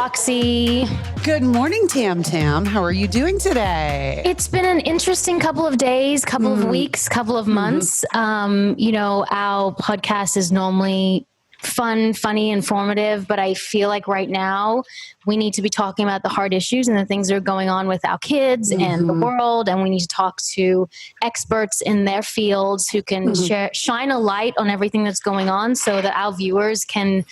Roxy. Good morning, Tam Tam. How are you doing today? It's been an interesting couple of days, couple of weeks, couple of months. Our podcast is normally fun, funny, informative, but I feel like right now we need to be talking about the hard issues and the things that are going on with our kids and the world. And we need to talk to experts in their fields who can shine a light on everything that's going on so that our viewers can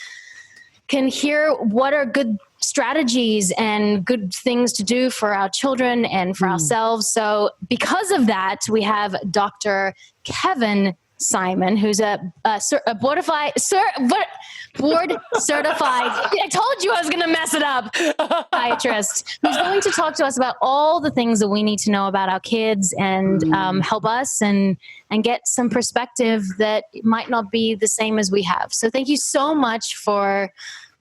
hear what are good strategies and good things to do for our children and for ourselves. So because of that, we have Dr. Kevin Simon, who's a board certified, I told you I was going to mess it up, psychiatrist, who's going to talk to us about all the things that we need to know about our kids and help us and get some perspective that might not be the same as we have. So thank you so much for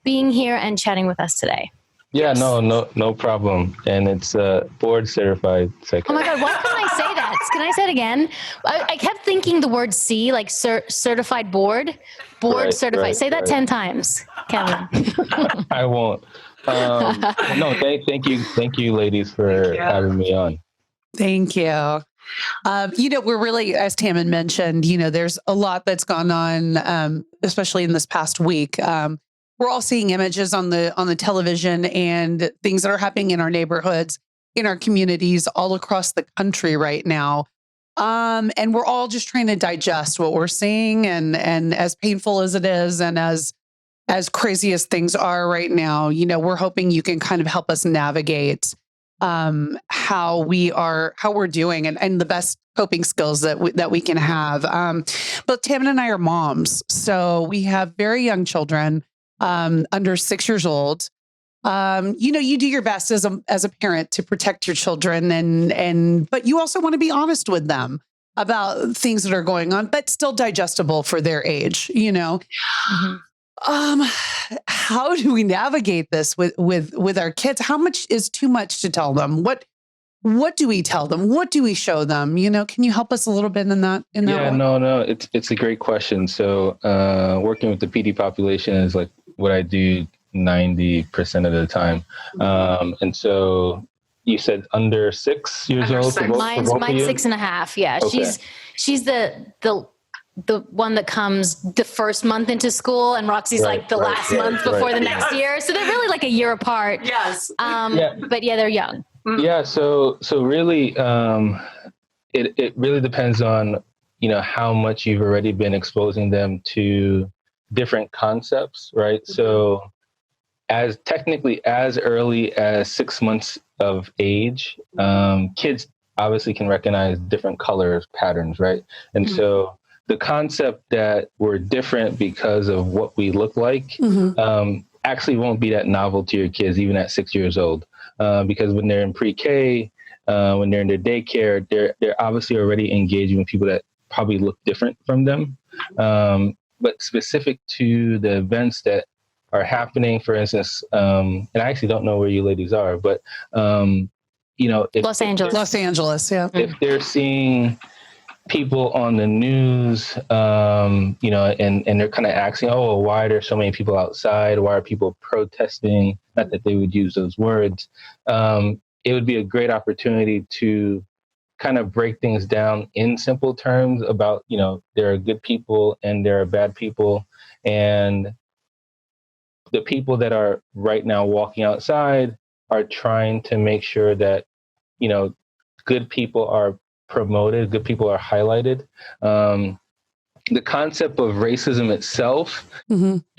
being here and chatting with us today. Yeah, no problem. And it's board certified psychiatrist. Oh my God, why couldn't I say that? Can I say it again? I kept thinking the word C, like certified board certified. Right, say that 10 times, Kevin. I won't. Thank you, ladies, for having me on. Thank you. We're really, as Tammin mentioned, there's a lot that's gone on, especially in this past week. We're all seeing images on the television and things that are happening in our neighborhoods, in our communities, all across the country right now. And we're all just trying to digest what we're seeing, and as painful as it is, and as crazy as things are right now, we're hoping you can kind of help us navigate how we're doing and the best coping skills that we can have. But Tammin and I are moms, so we have very young children. Under 6 years old. You do your best as a parent to protect your children but you also want to be honest with them about things that are going on, but still digestible for their age, How do we navigate this with our kids? How much is too much to tell them? What do we tell them? What do we show them? Can you help us a little bit in that? Yeah, no, it's a great question. So, working with the PD population is like what I do 90% of the time. And so you said under 6 years old? Mine's 6.5. Yeah. Okay. She's the one that comes the first month into school, and Roxy's like the last month before the next year. So they're really like a year apart. Yes. But yeah, they're young. Yeah. So really, it really depends on, how much you've already been exposing them to different concepts, right? So as early as 6 months of age, kids obviously can recognize different colors, patterns, right? And so the concept that we're different because of what we look like actually won't be that novel to your kids, even at 6 years old. Because when they're in pre-K, when they're in their daycare, they're obviously already engaging with people that probably look different from them. But specific to the events that are happening, for instance, and I actually don't know where you ladies are, but Los Angeles, yeah. If they're seeing people on the news, and they're kind of asking, oh, why are there so many people outside? Why are people protesting? Not that they would use those words. It would be a great opportunity to kind of break things down in simple terms about, there are good people and there are bad people. And the people that are right now walking outside are trying to make sure that, good people are promoted, good people are highlighted. The concept of racism itself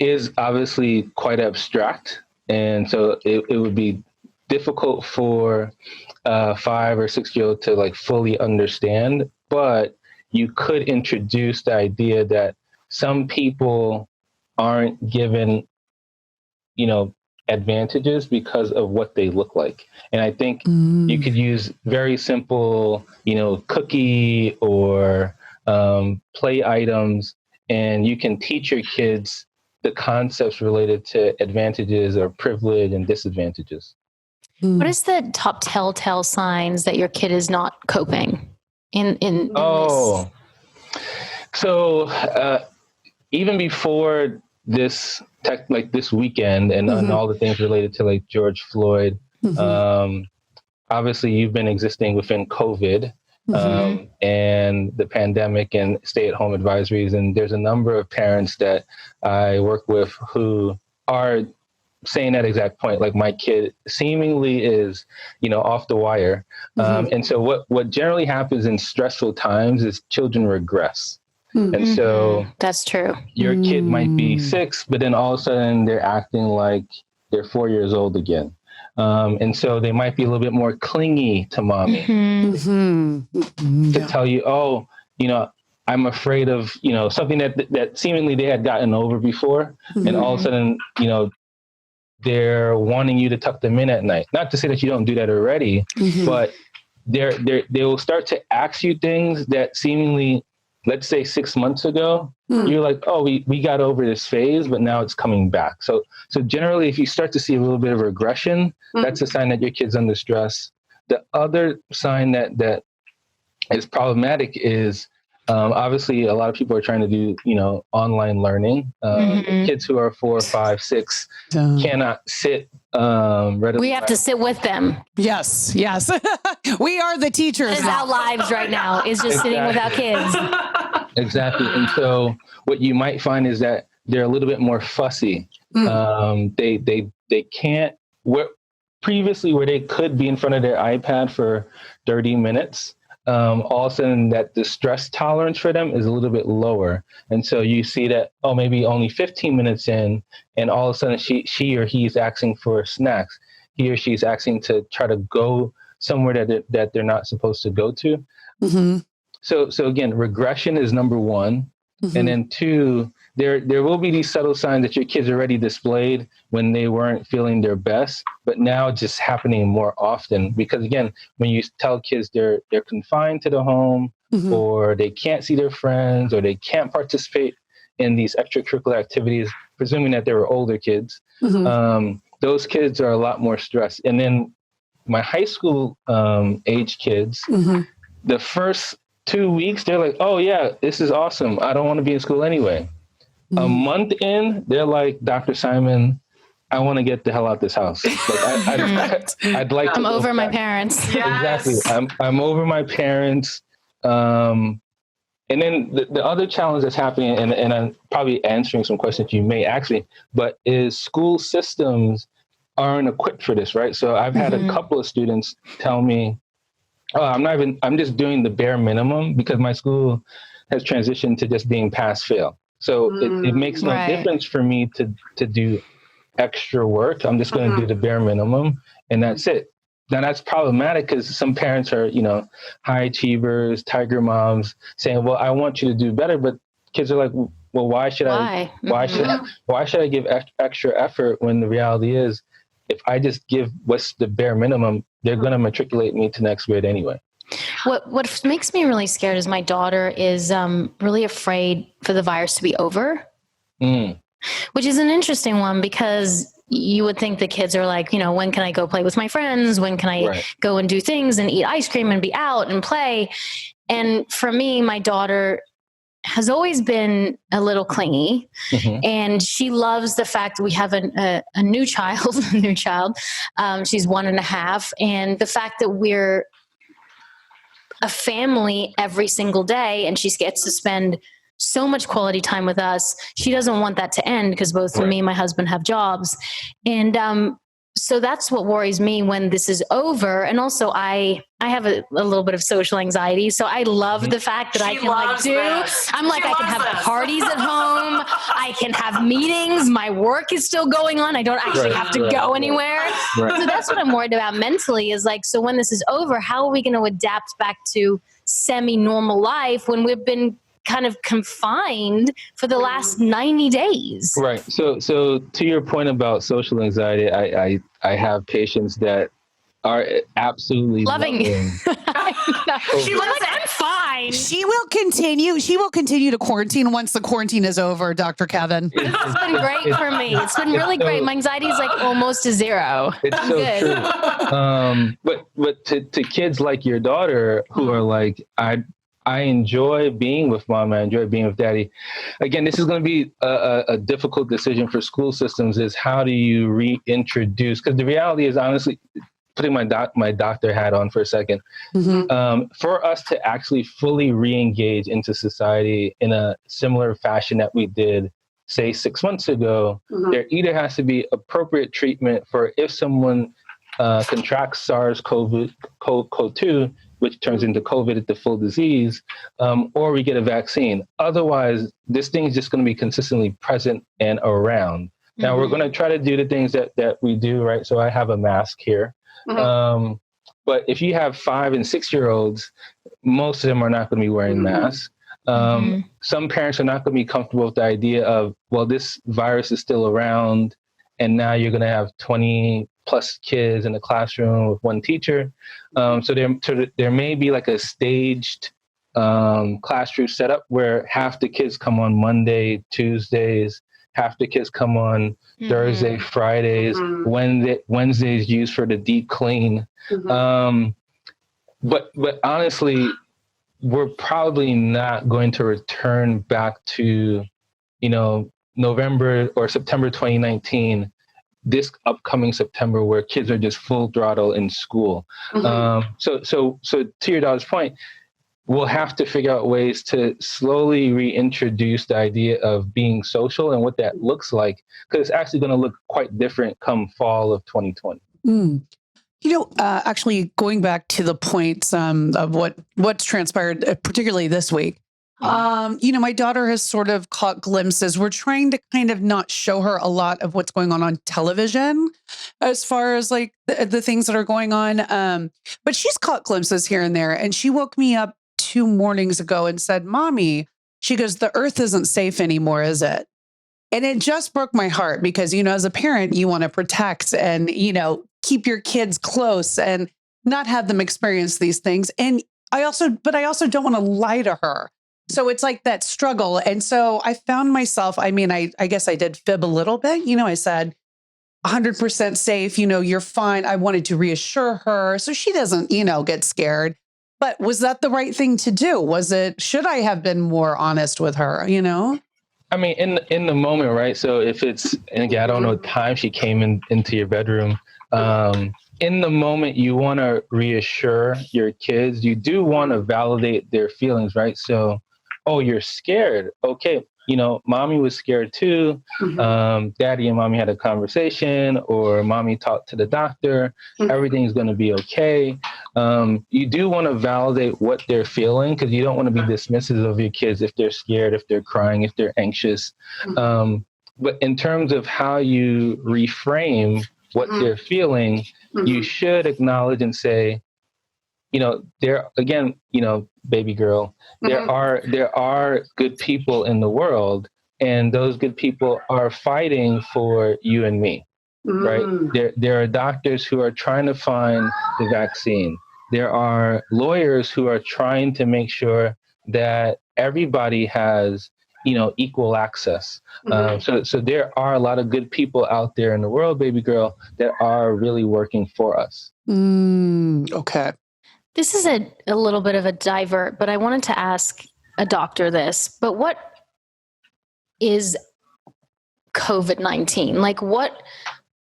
is obviously quite abstract. And so it would be difficult for a 5 or 6 year old to like fully understand, but you could introduce the idea that some people aren't given, advantages because of what they look like. And I think you could use very simple, cookie or play items, and you can teach your kids the concepts related to advantages or privilege and disadvantages. What is the top telltale signs that your kid is not coping in this? So even before this like this weekend and all the things related to like George Floyd. Obviously, you've been existing within COVID and the pandemic and stay-at-home advisories. And there's a number of parents that I work with who are saying that exact point. Like, my kid seemingly is, off the wire. And so what generally happens in stressful times is children regress. And so that's true. Your kid might be 6, but then all of a sudden they're acting like they're 4 years old again. And so they might be a little bit more clingy to mommy to tell you, I'm afraid of, something that seemingly they had gotten over before. And all of a sudden, they're wanting you to tuck them in at night. Not to say that you don't do that already, but they will start to ask you things that seemingly, let's say 6 months ago, you're like, oh, we got over this phase, but now it's coming back. So generally, if you start to see a little bit of regression, that's a sign that your kid's under stress. The other sign that is problematic is obviously a lot of people are trying to do, online learning. Kids who are 4, 5, 6 cannot sit. We have to sit with them. Yes. We are the teachers. That is our lives right now, is just sitting with our kids. Exactly. And so what you might find is that they're a little bit more fussy. They can't, previously where they could be in front of their iPad for 30 minutes, all of a sudden that the stress tolerance for them is a little bit lower. And so you see that, maybe only 15 minutes in, and all of a sudden she or he's asking for snacks. He or she's asking to try to go somewhere that they're not supposed to go to. So again, regression is number 1. And then 2, there will be these subtle signs that your kids already displayed when they weren't feeling their best, but now it's just happening more often. Because again, when you tell kids they're confined to the home, or they can't see their friends, or they can't participate in these extracurricular activities, presuming that they were older kids, those kids are a lot more stressed. And then my high school age kids, the first 2 weeks, they're like, oh yeah, this is awesome. I don't want to be in school anyway. A month in, they're like, Dr. Simon, I want to get the hell out of this house. Like, I'd like to. I'm over my parents. Yes. Exactly. I'm over my parents. And then the other challenge that's happening, and I'm probably answering some questions you may ask me, but is school systems aren't equipped for this, right? So I've had a couple of students tell me, I'm just doing the bare minimum because my school has transitioned to just being pass fail. So it makes no difference for me to do extra work. I'm just going to do the bare minimum, and that's it. Now that's problematic because some parents are, high achievers, tiger moms, saying, well, I want you to do better. But kids are like, well, why should I give extra effort when the reality is, if I just give what's the bare minimum, they're going to matriculate me to next grade anyway. What makes me really scared is my daughter is really afraid for the virus to be over, which is an interesting one because you would think the kids are like, when can I go play with my friends? When can I go and do things and eat ice cream and be out and play? And for me, my daughter has always been a little clingy, and she loves the fact that we have a new child, she's 1.5. And the fact that we're a family every single day and she gets to spend so much quality time with us. She doesn't want that to end because both me and my husband have jobs. And so that's what worries me when this is over. And also I have a little bit of social anxiety. So I love the fact that I can I can have parties at home. I can have meetings. My work is still going on. I don't actually have to go anywhere. So that's what I'm worried about mentally is like, so when this is over, how are we going to adapt back to semi-normal life when we've been kind of confined for the last 90 days. Right. So to your point about social anxiety, I have patients that are absolutely loving. She was like, I'm fine. She will continue to quarantine once the quarantine is over, Dr. Kevin. It's been great for me. It's been really great. My anxiety is like almost to zero. It's so good. True. But to kids like your daughter who are like, I enjoy being with mom. I enjoy being with daddy. Again, this is going to be a difficult decision for school systems, is how do you reintroduce? Because the reality is, honestly, putting my doctor hat on for a second, for us to actually fully re-engage into society in a similar fashion that we did, say, 6 months ago, there either has to be appropriate treatment for if someone contracts SARS-CoV-2, which turns into COVID, the full disease, or we get a vaccine. Otherwise, this thing is just going to be consistently present and around. Now, we're going to try to do the things that we do, right? So I have a mask here. But if you have 5 and 6 year olds, most of them are not going to be wearing masks. Some parents are not going to be comfortable with the idea of, well, this virus is still around, and now you're going to have 20 plus kids in a classroom with one teacher. So there may be like a staged classroom setup where half the kids come on Monday, Tuesdays, half the kids come on Thursday, Fridays, Wednesdays used for the deep clean. But honestly, we're probably not going to return back to, November or September 2019, this upcoming September, where kids are just full throttle in school. So to your daughter's point, we'll have to figure out ways to slowly reintroduce the idea of being social and what that looks like, because it's actually going to look quite different come fall of 2020. Actually going back to the points of what's transpired, particularly this week, my daughter has sort of caught glimpses. We're trying to kind of not show her a lot of what's going on television as far as like the things that are going on. But she's caught glimpses here and there. And she woke me up 2 mornings ago and said, Mommy, she goes, the earth isn't safe anymore, is it? And it just broke my heart because, as a parent, you want to protect and, keep your kids close and not have them experience these things. And I also don't want to lie to her. So it's like that struggle. And so I found myself, I guess I did fib a little bit. I said 100% safe, you're fine. I wanted to reassure her so she doesn't, get scared. But was that the right thing to do? Should I have been more honest with her, I mean, in the moment, right? So if it's, and again, I don't know what time she came into your bedroom. In the moment, you want to reassure your kids. You do want to validate their feelings, right? So, oh, you're scared. Okay. Mommy was scared too. Daddy and mommy had a conversation, or mommy talked to the doctor. Everything's going to be okay. You do want to validate what they're feeling, because you don't want to be dismissive of your kids if they're scared, if they're crying, if they're anxious. But in terms of how you reframe what they're feeling, you should acknowledge and say, baby girl, there are good people in the world, and those good people are fighting for you and me, right? There are doctors who are trying to find the vaccine. There are lawyers who are trying to make sure that everybody has, equal access. So there are a lot of good people out there in the world, baby girl, that are really working for us. Okay. This is a little bit of a divert, but I wanted to ask a doctor this. But what is COVID-19? Like, what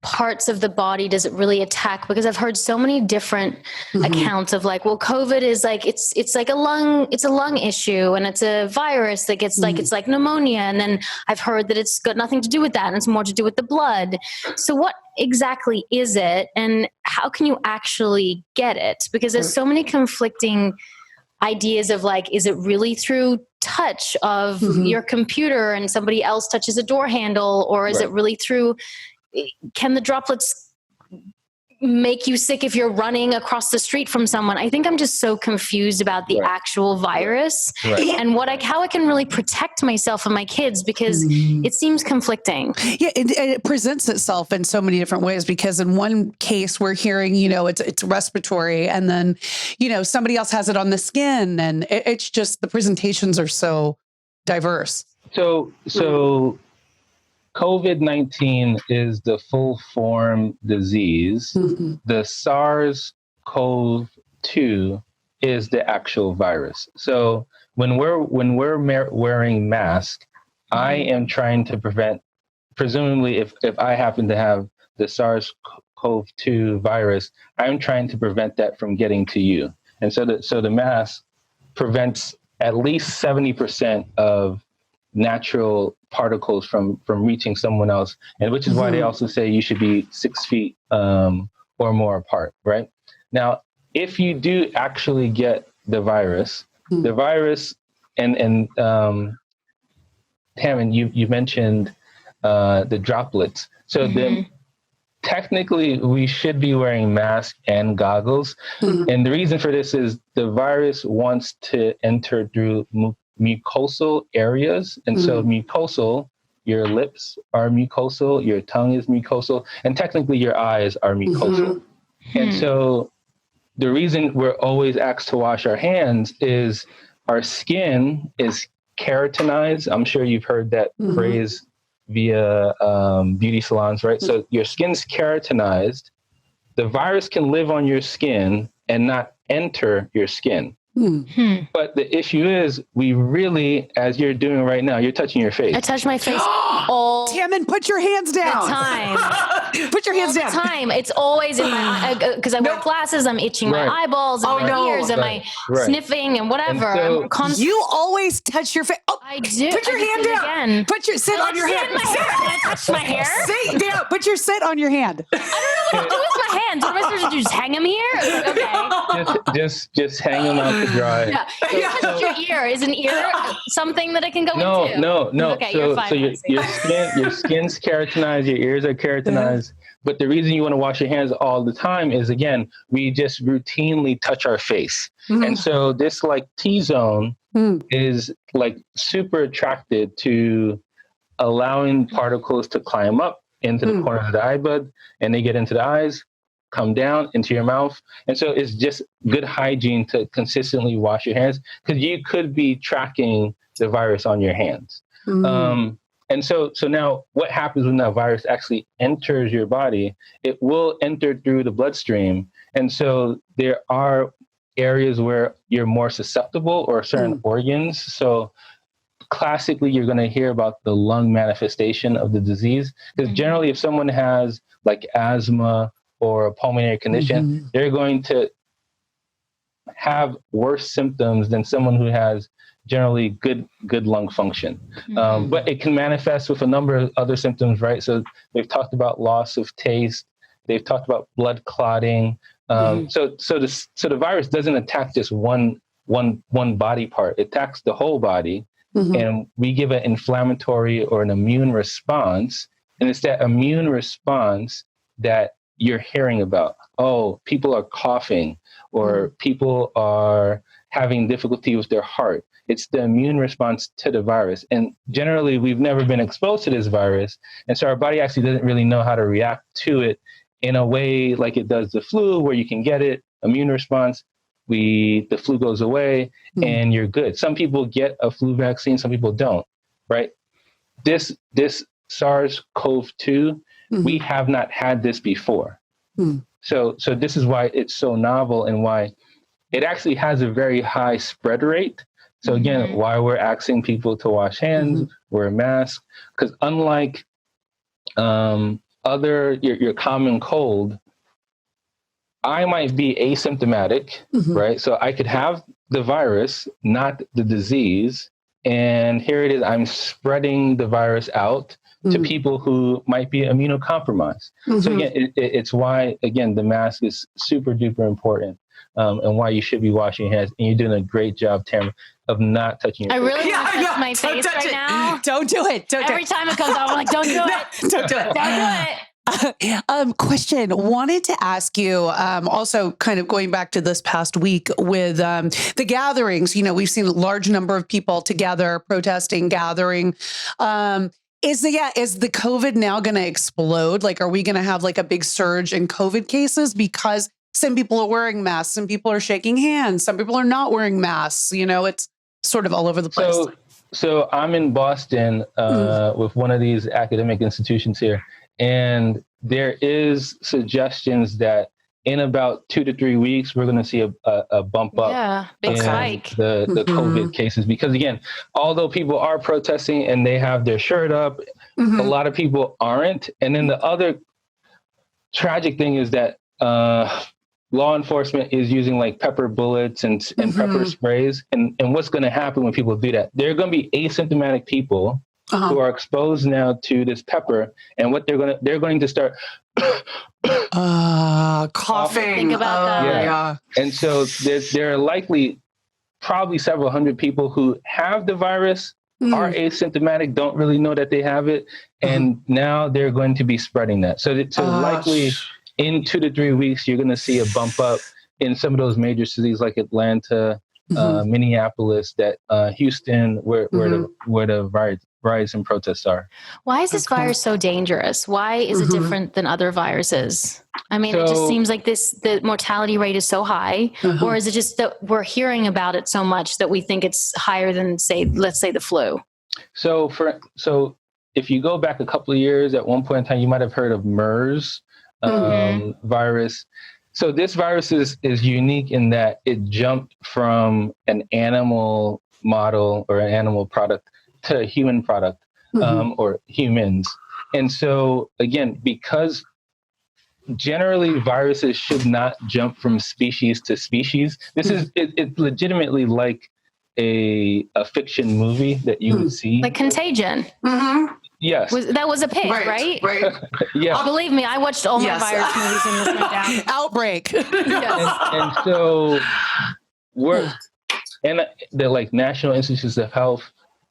parts of the body does it really attack? Because I've heard so many different accounts of like, well, COVID is like, it's like a lung issue, and it's a virus that gets like, it's like pneumonia. And then I've heard that it's got nothing to do with that, and it's more to do with the blood. So what exactly is it, and how can you actually get it? Because there's so many conflicting ideas of like, is it really through touch of your computer and somebody else touches a door handle, or is it really through, can the droplets make you sick if you're running across the street from someone? I think I'm just so confused about the actual virus and how I can really protect myself and my kids, because it seems conflicting. Yeah, it presents itself in so many different ways, because in one case we're hearing, it's respiratory, and then, somebody else has it on the skin, and it's just, the presentations are so diverse. So COVID-19 is the full form disease. The SARS-CoV-2 is the actual virus. So when we're wearing masks, I am trying to prevent, presumably if I happen to have the SARS-CoV-2 virus, I'm trying to prevent that from getting to you. And so the mask prevents at least 70% of natural particles from reaching someone else, and which is why they also say you should be 6 feet or more apart, right? Now, if you do actually get the virus, and Tammin, you mentioned the droplets. So then technically we should be wearing masks and goggles. And the reason for this is the virus wants to enter through mucosal areas. And so mucosal, your lips are mucosal, your tongue is mucosal, and technically your eyes are mucosal. And so the reason we're always asked to wash our hands is our skin is keratinized. I'm sure you've heard that phrase via beauty salons, right? So your skin's keratinized. The virus can live on your skin and not enter your skin. But the issue is, we really, as you're doing right now, you're touching your face. I touch my face all Tammin, put your hands down. the time. Put your hands all down. the time. It's always in my because I wear glasses. I'm itching my eyeballs and my ears and my sniffing and whatever. And so, You always touch your face. Oh, I do. Put your hand down. Again. Sit on your hand. My hair. Can I touch my hair? Sit down. Put your sit on your hand. I don't know what to do with my hands. What am I supposed to do? Just hang them here? Okay. just hang them out to dry. Yeah. Touch your ear. Is an ear something that I can go into? No. Okay, so, you're fine. So your skin's keratinized, your ears are keratinized. But the reason you want to wash your hands all the time is, again, we just routinely touch our face. And so this like T-zone is like super attracted to allowing particles to climb up into the corner of the eye bud, and they get into the eyes, come down into your mouth. And so it's just good hygiene to consistently wash your hands, because you could be tracking the virus on your hands. And so now what happens when that virus actually enters your body? It will enter through the bloodstream. And so there are areas where you're more susceptible, or certain organs. So classically, you're going to hear about the lung manifestation of the disease, because generally if someone has like asthma or a pulmonary condition, they're going to have worse symptoms than someone who has generally good lung function. But it can manifest with a number of other symptoms, right? So they've talked about loss of taste. They've talked about blood clotting. So the virus doesn't attack just one body part. It attacks the whole body. And we give an inflammatory or an immune response. And it's that immune response that you're hearing about. Oh, people are coughing, or people are having difficulty with their heart. It's the immune response to the virus. And generally, we've never been exposed to this virus. And so our body actually doesn't really know how to react to it in a way like it does the flu, where you can get it, immune response, the flu goes away, and you're good. Some people get a flu vaccine, some people don't, right? This SARS-CoV-2, we have not had this before. So this is why it's so novel, and why it actually has a very high spread rate. So again, why we're asking people to wash hands, wear a mask, because unlike your common cold, I might be asymptomatic, right? So I could have the virus, not the disease. And here it is, I'm spreading the virus out to people who might be immunocompromised. So again, it's why, again, the mask is super duper important, and why you should be washing your hands. And you're doing a great job, Tamara, of not touching your face. I really want to touch my face right now. Don't do it. Every time it comes out, I'm like, don't do it. Don't do it. Don't do it. Question. Wanted to ask you, also kind of going back to this past week with the gatherings. We've seen a large number of people together protesting, gathering. Is the COVID now going to explode? Like, are we going to have like a big surge in COVID cases because some people are wearing masks, some people are shaking hands, some people are not wearing masks? It's sort of all over the place. So I'm in Boston with one of these academic institutions here. And there is suggestions that in about 2 to 3 weeks, we're going to see a bump up big in spike. the COVID cases. Because again, although people are protesting and they have their shirt up, a lot of people aren't. And then the other tragic thing is that law enforcement is using like pepper bullets and pepper sprays. And what's going to happen when people do that? There are going to be asymptomatic people who are exposed now to this pepper, and what they're going to start coughing. Think about that. Yeah. And so there are likely probably several hundred people who have the virus, are asymptomatic, don't really know that they have it, and now they're going to be spreading that. So likely in 2 to 3 weeks, you're going to see a bump up in some of those major cities like Atlanta, Minneapolis, Houston, where the riots and protests are. Why is this virus so dangerous? Why is it different than other viruses? I mean, it just seems like the mortality rate is so high, or is it just that we're hearing about it so much that we think it's higher than, let's say the flu? So if you go back a couple of years, at one point in time, you might have heard of MERS virus. So this virus is unique in that it jumped from an animal model or an animal product to a human product or humans. And so again, because generally viruses should not jump from species to species, this is it's legitimately like a fiction movie that you would see. Like Contagion. Yes. That was a pig, right? Right. Yeah. Believe me, I watched all my virus movies and this went down. Outbreak. And so the like National Institutes of Health,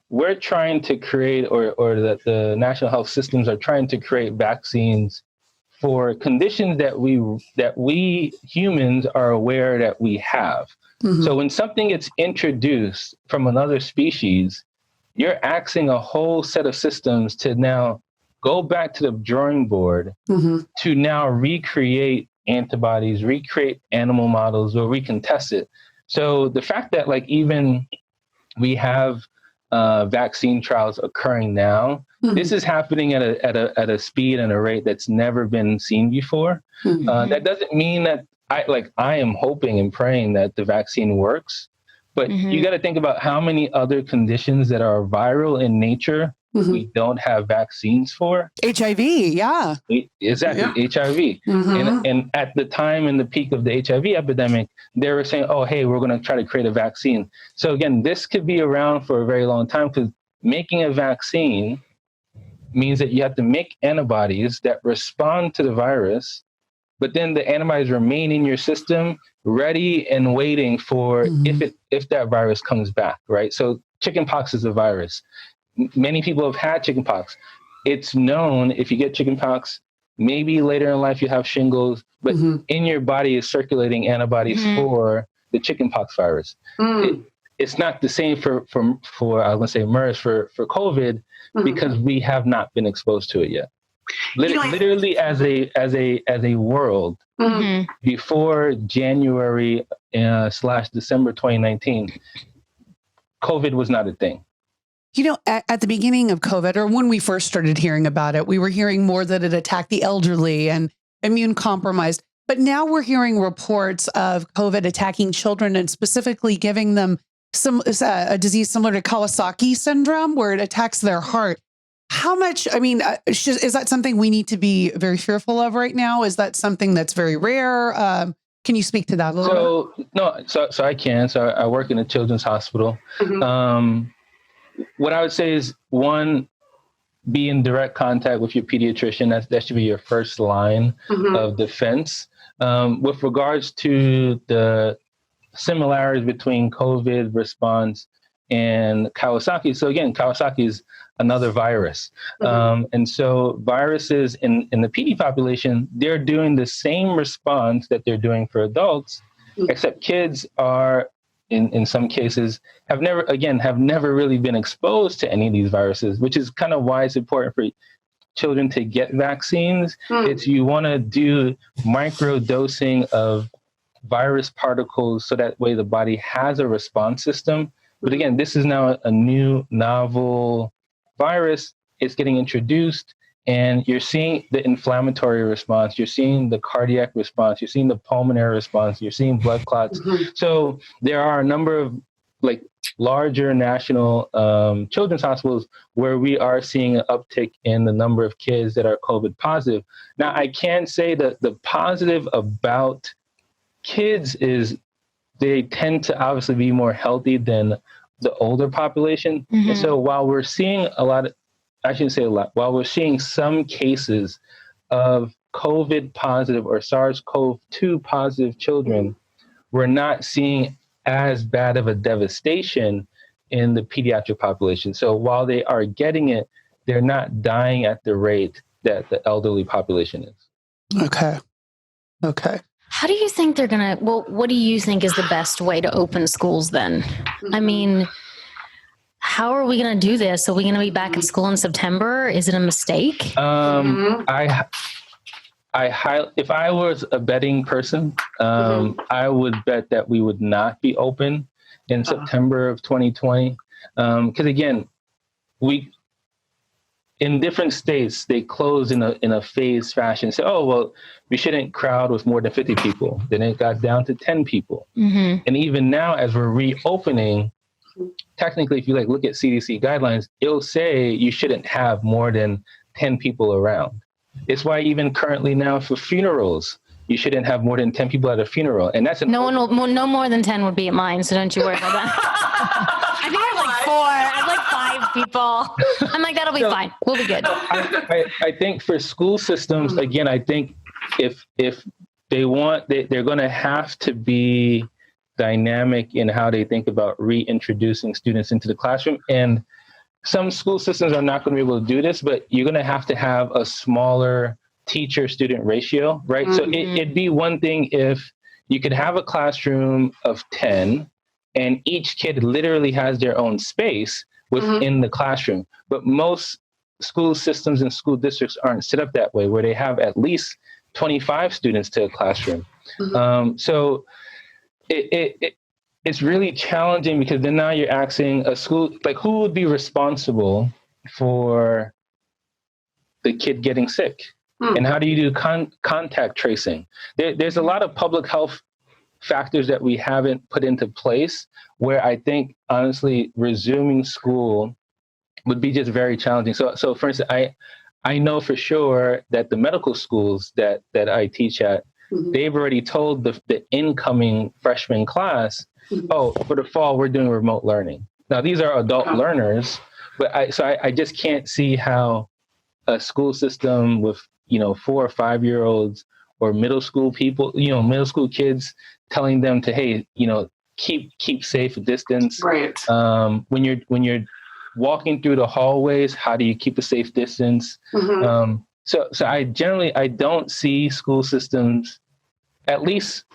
we're trying to create, or the national health systems are trying to create vaccines for conditions that we humans are aware that we have. So when something gets introduced from another species, you're asking a whole set of systems to now go back to the drawing board to now recreate antibodies, recreate animal models where we can test it. So the fact that like even we have vaccine trials occurring now, this is happening at a speed and a rate that's never been seen before. That doesn't mean that I am hoping and praying that the vaccine works, but you got to think about how many other conditions that are viral in nature we don't have vaccines for. HIV, yeah. Exactly, HIV. And at the time, in the peak of the HIV epidemic, they were saying, oh, hey, we're going to try to create a vaccine. So again, this could be around for a very long time, because making a vaccine means that you have to make antibodies that respond to the virus, but then the antibodies remain in your system ready and waiting for if that virus comes back, right? So chickenpox is a virus. Many people have had chickenpox. It's known if you get chickenpox, maybe later in life you have shingles, but in your body is circulating antibodies for the chickenpox virus. It's not the same for I was going to say MERS for COVID, because we have not been exposed to it yet. Literally as a world, before January / December 2019, COVID was not a thing. You know, at the beginning of COVID, or when we first started hearing about it, we were hearing more that it attacked the elderly and immune compromised. But now we're hearing reports of COVID attacking children and specifically giving them a disease similar to Kawasaki syndrome, where it attacks their heart. How much, I mean, is that something we need to be very fearful of right now? Is that something that's very rare? Can you speak to that a little bit? So I can. So I work in a children's hospital. What I would say is, one, be in direct contact with your pediatrician. That should be your first line of defense. With regards to the similarities between COVID response and Kawasaki. So again, Kawasaki is another virus. And so viruses in the PD population, they're doing the same response that they're doing for adults, except kids are, in some cases, have never really been exposed to any of these viruses, which is kind of why it's important for children to get vaccines. It's you want to do micro dosing of virus particles so that way the body has a response system. But again, this is now a new novel virus. It's getting introduced, And you're seeing the inflammatory response, you're seeing the cardiac response, you're seeing the pulmonary response, you're seeing blood clots. So there are a number of like larger national children's hospitals where we are seeing an uptick in the number of kids that are COVID positive. Now, I can say that the positive about kids is they tend to obviously be more healthy than the older population. And so while we're seeing I shouldn't say a lot, while we're seeing some cases of COVID positive or SARS-CoV-2 positive children, we're not seeing as bad of a devastation in the pediatric population. So while they are getting it, they're not dying at the rate that the elderly population is. Okay. How do you think they're going to, well, what do you think is the best way to open schools then? I mean, how are we going to do this? Are we going to be back at school in September? Is it a mistake? If I was a betting person, I would bet that we would not be open in September of 2020. Because again, in different states, they closed in a phased fashion. Say, oh, well, we shouldn't crowd with more than 50 people. Then it got down to 10 people. And even now, as we're reopening, technically, if you look at CDC guidelines, it'll say you shouldn't have more than 10 people around. It's why even currently now for funerals, you shouldn't have more than 10 people at a funeral. And that's no more than 10 would be at mine, so don't you worry about that. I think I have 4. I have 5 people. I'm like, that'll be fine. We'll be good. I think for school systems, again, I think if they want, they're going to have to be dynamic in how they think about reintroducing students into the classroom. And some school systems are not going to be able to do this, but you're going to have a smaller teacher-student ratio, right? So it'd be one thing if you could have a classroom of 10 and each kid literally has their own space within the classroom. But most school systems and school districts aren't set up that way, where they have at least 25 students to a classroom. So it's really challenging, because then now you're asking a school, who would be responsible for the kid getting sick? And how do you do contact tracing? There's a lot of public health factors that we haven't put into place, where I think, honestly, resuming school would be just very challenging. So for instance, I know for sure that the medical schools that I teach at, they've already told the incoming freshman class, oh, for the fall, we're doing remote learning. Now, these are adult learners, but I just can't see how a school system with 4 or 5-year-olds or middle school people, middle school kids, telling them to, hey, keep safe distance. Right. When you're walking through the hallways, how do you keep a safe distance? So I don't see school systems, at least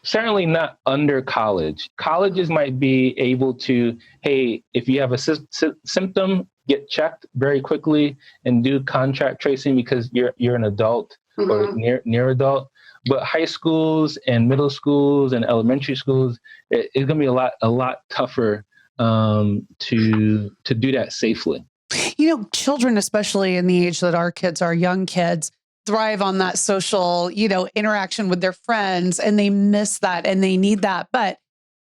certainly not under college. Colleges might be able to, hey, if you have a symptom, get checked very quickly and do contact tracing because you're an adult or near adult. But high schools and middle schools and elementary schools, it's going to be a lot tougher to do that safely. Children, especially in the age that our kids are, young kids, thrive on that social, interaction with their friends, and they miss that and they need that. But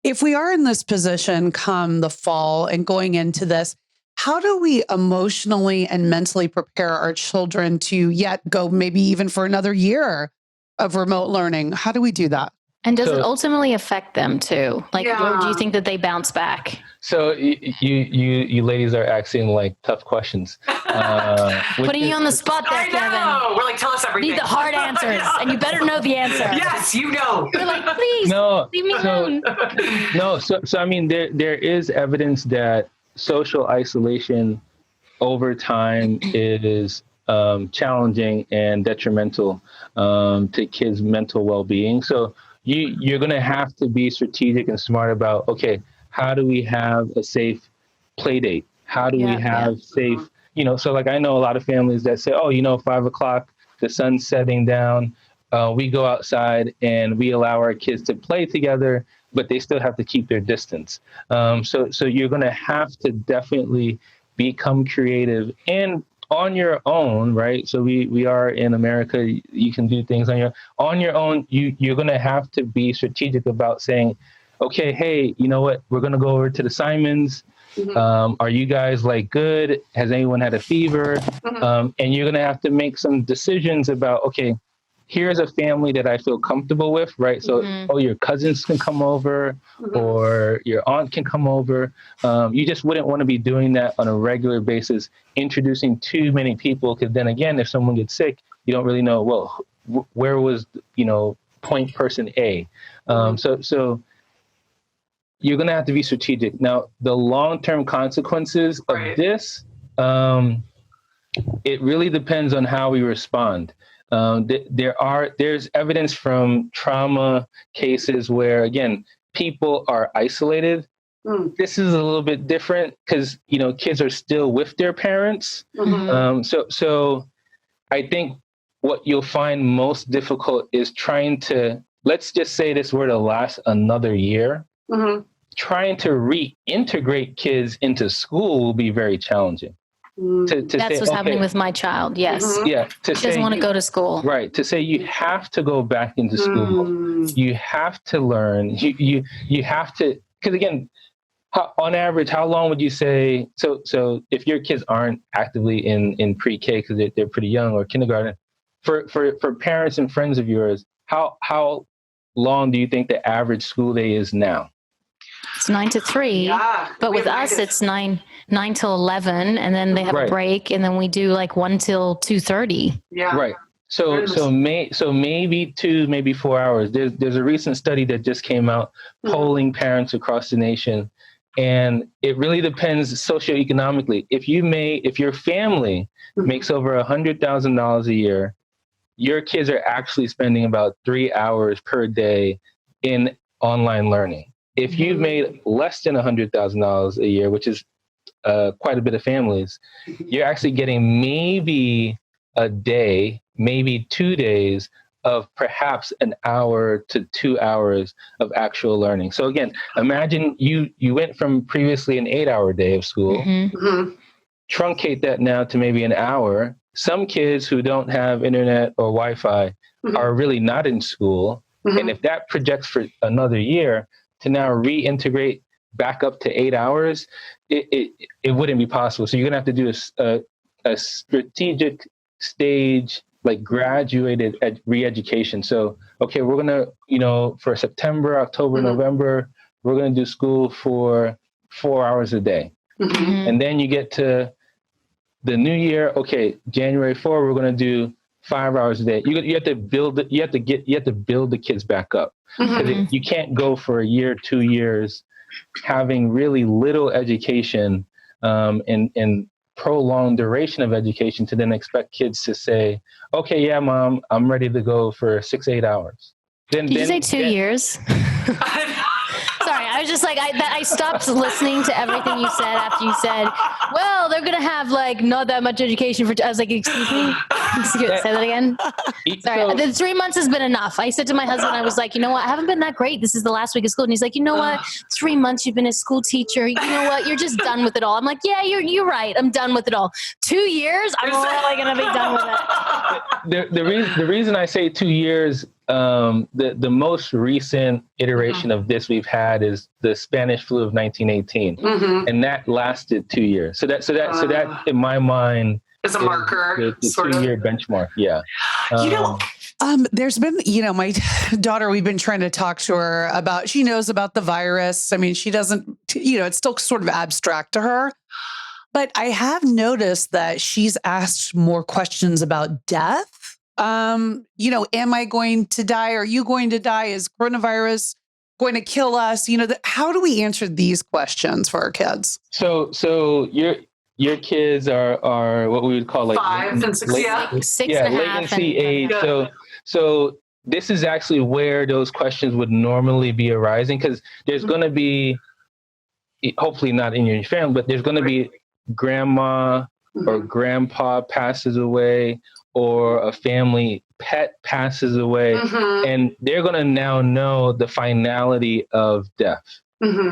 if we are in this position come the fall and going into this, how do we emotionally and mentally prepare our children to yet go maybe even for another year of remote learning? How do we do that? And does it ultimately affect them too? Or do you think that they bounce back? So you ladies are asking tough questions. Putting you on the spot there, Kevin. I know. We're tell us everything. Need the hard answers, and you better know the answer. Yes, you know. We're please, leave me alone. No, so I mean, there is evidence that social isolation over time is challenging and detrimental to kids' mental well-being. So you're going to have to be strategic and smart about, okay, how do we have a safe play date? How do we have safe, so I know a lot of families that say, 5:00, the sun's setting down. We go outside and we allow our kids to play together, but they still have to keep their distance. So you're going to have to definitely become creative and on your own, right? So we are in America. You can do things on your own. You're going to have to be strategic about saying, okay, hey, you know what? We're going to go over to the Simons. Are you guys like good? Has anyone had a fever? And you're going to have to make some decisions about, okay, here's a family that I feel comfortable with, right? So, your cousins can come over or your aunt can come over. You just wouldn't want to be doing that on a regular basis, introducing too many people, because then again, if someone gets sick, you don't really know, well, where was, point person A? So you're going to have to be strategic. Now, the long-term consequences of this, it really depends on how we respond. There's evidence from trauma cases where, again, people are isolated. This is a little bit different because, kids are still with their parents. So I think what you'll find most difficult is trying to, let's just say this were to last another year. Trying to reintegrate kids into school will be very challenging. That's what's happening with my child. Yes. Yeah. She doesn't want to go to school. Right. To say you have to go back into school. You have to learn. You have to, because again, on average, how long would you say? So if your kids aren't actively in pre-K because they're pretty young, or kindergarten, for parents and friends of yours, how long do you think the average school day is now? It's 9 to 3, but with us it's 9 till 11, and then they have a break, and then we do like 1 till 2:30. Yeah. Right. So maybe 2, maybe 4 hours. There's a recent study that just came out polling parents across the nation, and it really depends socioeconomically. If your family makes over $100,000 a year, your kids are actually spending about 3 hours per day in online learning. If you've made less than $100,000 a year, which is quite a bit of families, you're actually getting maybe a day, maybe 2 days of perhaps an hour to 2 hours of actual learning. So again, imagine you went from previously an 8-hour day of school, truncate that now to maybe an hour. Some kids who don't have internet or Wi-Fi are really not in school. And if that projects for another year, to now reintegrate back up to 8 hours, it wouldn't be possible. So you're going to have to do a strategic stage, like graduated re-education. So, okay, we're going to, for September, October, November, we're going to do school for 4 hours a day. And then you get to the new year. Okay, January 4, we're going to do 5 hours a day. You have to build the kids back up. Because you can't go for a year, 2 years, having really little education and prolonged duration of education to then expect kids to say, okay, yeah, mom, I'm ready to go for 6-8 hours. Did you say 2 years? Sorry, I was just like, I stopped listening to everything you said after you said, well, they're going to have like not that much education for, I was like, excuse me, say that again. Sorry, the 3 months has been enough. I said to my husband, I was like, you know what, I haven't been that great. This is the last week of school. And he's like, you know what, 3 months you've been a school teacher. You know what, you're just done with it all. I'm like, yeah, you're right. I'm done with it all. 2 years, I'm really going to be done with it. The reason I say 2 years, the most recent iteration of this we've had is the Spanish flu of 1918, and that lasted 2 years. So that in my mind is a marker, the 2-year benchmark. Yeah. There's been, my daughter, we've been trying to talk to her about, she knows about the virus. I mean, she doesn't, it's still sort of abstract to her. But I have noticed that she's asked more questions about death. Am I going to die? Are you going to die? Is coronavirus going to kill us? How do we answer these questions for our kids? So your kids are what we would call like 5 and 6, six and a half latency age. So this is actually where those questions would normally be arising, because there's going to be, hopefully not in your family, but there's going to be grandma or grandpa passes away, or a family pet passes away, and they're going to now know the finality of death.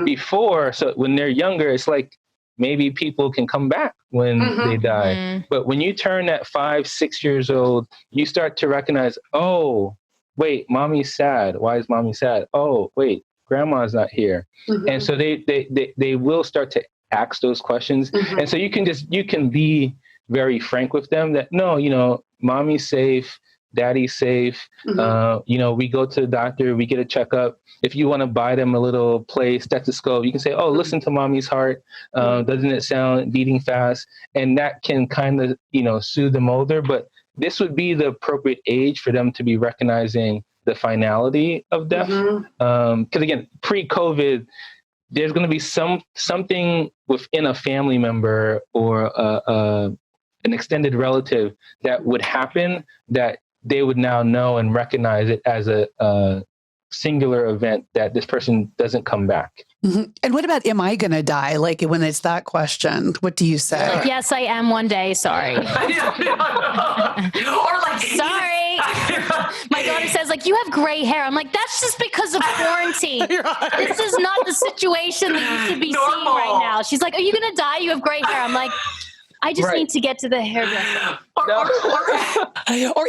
Before, so when they're younger, it's like maybe people can come back when they die. But when you turn at 5, 6 years old, you start to recognize, oh, wait, mommy's sad. Why is mommy sad? Oh, wait, grandma's not here. And so they will start to ask those questions. And so you can be very frank with them that, no, mommy's safe, daddy's safe. We go to the doctor, we get a checkup. If you want to buy them a little stethoscope, you can say, oh, listen to mommy's heart. Doesn't it sound beating fast? And that can kind of, soothe them older. But this would be the appropriate age for them to be recognizing the finality of death. Because again, pre-COVID, there's going to be something within a family member or an extended relative that would happen that they would now know and recognize it as a singular event that this person doesn't come back. And what about, am I going to die? Like when it's that question, what do you say? Yes, I am one day. Sorry. Or like, sorry. My daughter says, like, you have gray hair. I'm like, that's just because of quarantine. This is not the situation that you should be seeing right now. She's like, are you going to die? You have gray hair. I'm like, I just need to get to the hairdresser. Or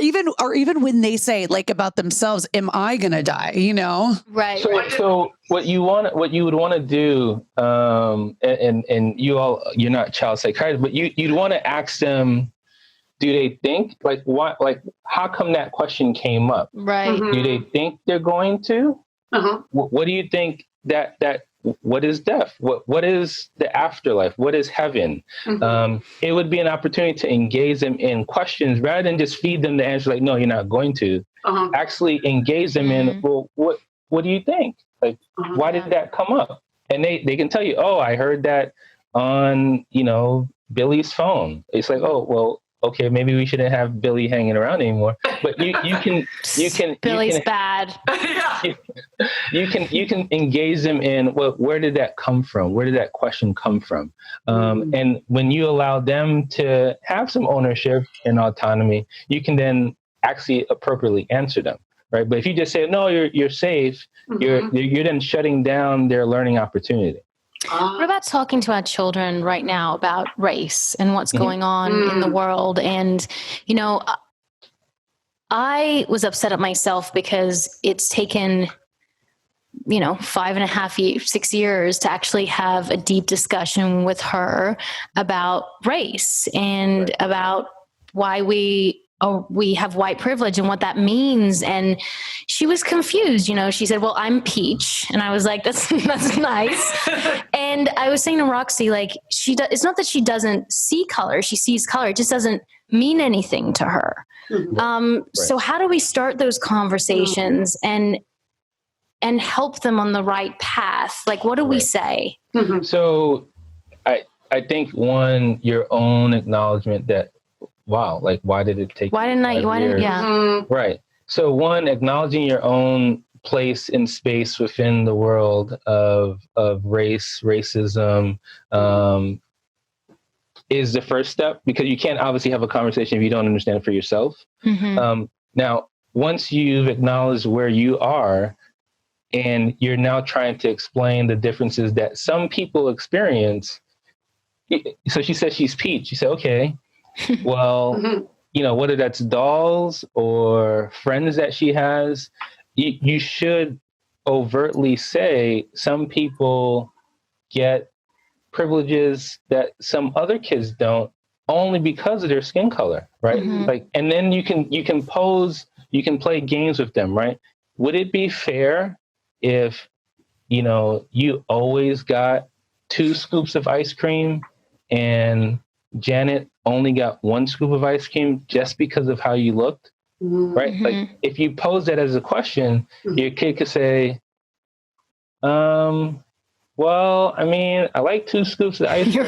even when they say like about themselves, am I going to die? Right. So what you would want to do, and you're not child psychiatrists, but you'd want to ask them, do they think how come that question came up? Right. Do they think they're going to? What do you think that what is death? What is the afterlife? What is heaven? It would be an opportunity to engage them in questions rather than just feed them the answer like, no, you're not going to. Actually engage them in, well, what do you think? Like, why did that come up? And they can tell you, oh, I heard that on, Billy's phone. It's like, oh, well, okay, maybe we shouldn't have Billy hanging around anymore. But you can Billy's bad. You can engage them in, well, where did that come from? Where did that question come from? And when you allow them to have some ownership and autonomy, you can then actually appropriately answer them, right? But if you just say, no, you're safe, you're then shutting down their learning opportunity. What about talking to our children right now about race and what's going on in the world? And, I was upset at myself because it's taken, 5.5 years, 6 years to actually have a deep discussion with her about race and about why we have white privilege and what that means. And she was confused. She said, well, I'm peach. And I was like, that's nice. And I was saying to Roxy, like, it's not that she doesn't see color. She sees color. It just doesn't mean anything to her. So how do we start those conversations and help them on the right path? Like, what do we say? So I think one, your own acknowledgement that, wow, like, why did it take? Right. So one, acknowledging your own place and space within the world of racism, is the first step, because you can't obviously have a conversation if you don't understand it for yourself. Now, once you've acknowledged where you are and you're now trying to explain the differences that some people experience. So she said she's peach. You say, okay, well, whether that's dolls or friends that she has, you should overtly say some people get privileges that some other kids don't, only because of their skin color, right? Like, and then you can play games with them, right? Would it be fair if, you always got 2 scoops of ice cream and Janet only got 1 scoop of ice cream just because of how you looked, right? Like, if you pose that as a question, your kid could say, well, I mean, I like 2 scoops of ice cream.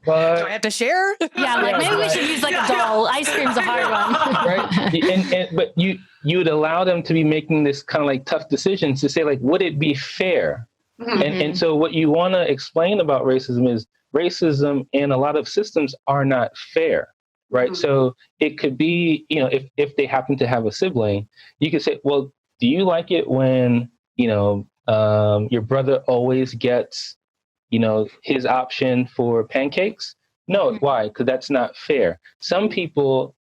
But do I have to share? Maybe we should use like a doll. Ice cream's a hard one. Right? But you would allow them to be making this kind of like tough decisions to say, like, would it be fair? And so what you want to explain about racism is racism and a lot of systems are not fair, right? So it could be, if they happen to have a sibling, you could say, well, do you like it when, your brother always gets his option for pancakes? No. Why? Because that's not fair. Some people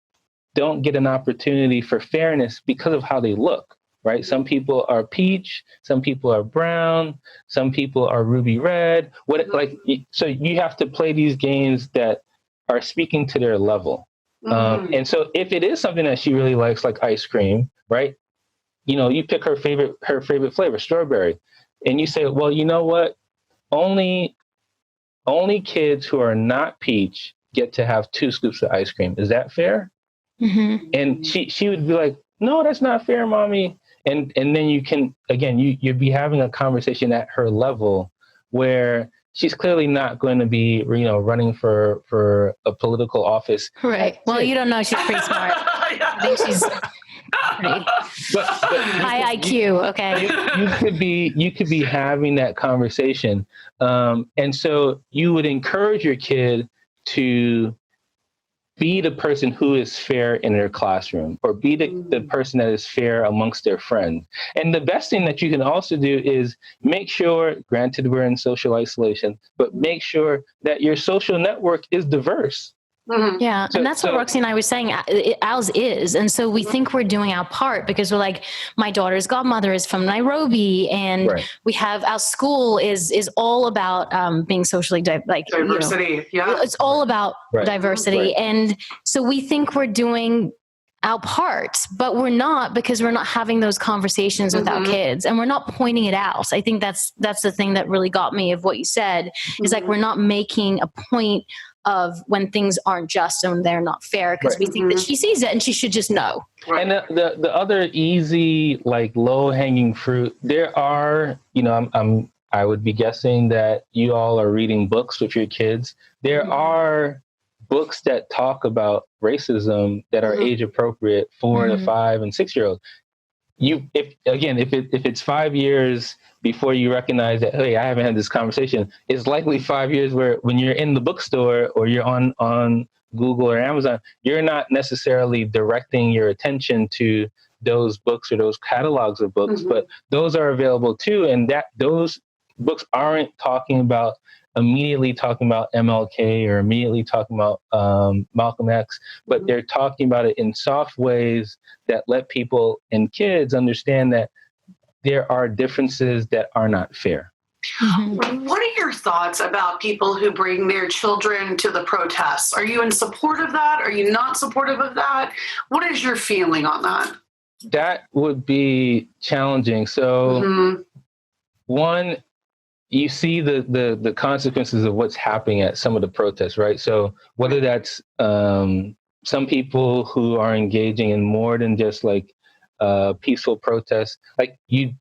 don't get an opportunity for fairness because of how they look, right? Some people are peach, some people are brown, some people are ruby red. So you have to play these games that are speaking to their level. And so if it is something that she really likes, like ice cream, right? You pick her favorite flavor, strawberry, and you say, well, you know what? Only kids who are not peach get to have 2 scoops of ice cream. Is that fair? Mm-hmm. And she would be like, no, that's not fair, mommy. And then you can, again, you'd be having a conversation at her level where she's clearly not going to be, running for a political office. Right. Well, you don't know. She's pretty smart. I think she's pretty high IQ. Okay. You could be having that conversation. And so you would encourage your kid to be the person who is fair in their classroom, or be the person that is fair amongst their friends. And the best thing that you can also do is make sure, granted we're in social isolation, but make sure that your social network is diverse. Mm-hmm. Yeah. And that's what Roxy and I was saying, ours is. And so we think we're doing our part because we're like, my daughter's godmother is from Nairobi, and we have, our school is all about being socially diversity. It's all about diversity. And so we think we're doing our part, but we're not, because we're not having those conversations with our kids, and we're not pointing it out. I think that's the thing that really got me of what you said, is like, we're not making a point of when things aren't just and they're not fair, because we think that she sees it and she should just know. And the other easy, like, low hanging fruit, there are, I would be guessing that you all are reading books with your kids. There are books that talk about racism that are age appropriate for the 5 and 6 year olds. If it's 5 years before you recognize that, hey, I haven't had this conversation, it's likely 5 years where when you're in the bookstore or you're on Google or Amazon, you're not necessarily directing your attention to those books or those catalogs of books, but those are available too. And that those books aren't immediately talking about MLK or immediately talking about Malcolm X, but they're talking about it in soft ways that let people and kids understand that there are differences that are not fair. What are your thoughts about people who bring their children to the protests? Are you in support of that? Are you not supportive of that? What is your feeling on that? That would be challenging. So one, you see the consequences of what's happening at some of the protests, right? So whether that's some people who are engaging in more than just like peaceful protests, like, you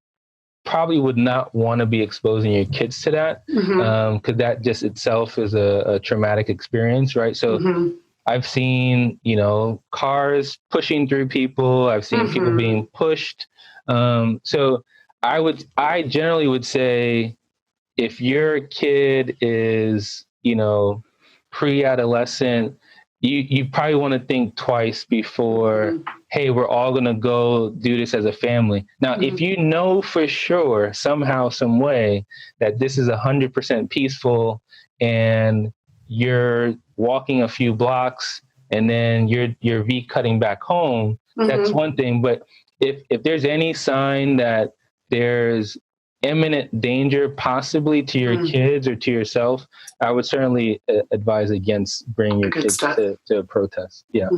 probably would not want to be exposing your kids to that, because that just itself is a traumatic experience, right? So I've seen, cars pushing through people. I've seen people being pushed. So I generally would say, if your kid is, pre-adolescent, you probably want to think twice before, hey, we're all going to go do this as a family. Now, if you know for sure, somehow, some way, that this is 100% peaceful, and you're walking a few blocks and then you're V-cutting back home, that's one thing. But if there's any sign that there's imminent danger possibly to your kids or to yourself, I would certainly advise against bringing your kids to a protest. Yeah.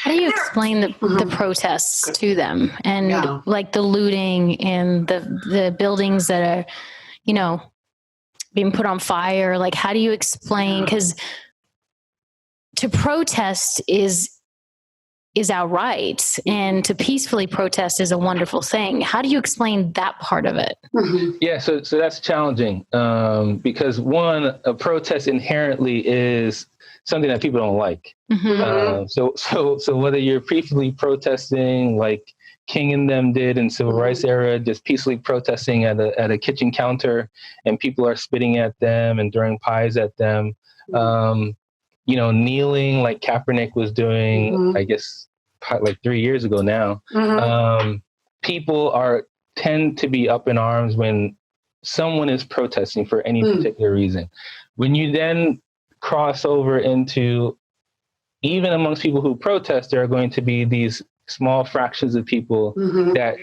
How do you explain the protests to them, and like the looting and the buildings that are, being put on fire? Like, how do you explain? Because to protest is our right, and to peacefully protest is a wonderful thing. How do you explain that part of it? Yeah, so that's challenging, because one, a protest inherently is something that people don't like. So whether you're peacefully protesting like King and them did in civil rights era, just peacefully protesting at a kitchen counter, and people are spitting at them and throwing pies at them, kneeling like Kaepernick was doing, I guess, like 3 years ago now. People tend to be up in arms when someone is protesting for any particular reason. When you then cross over into, even amongst people who protest, there are going to be these small fractions of people that,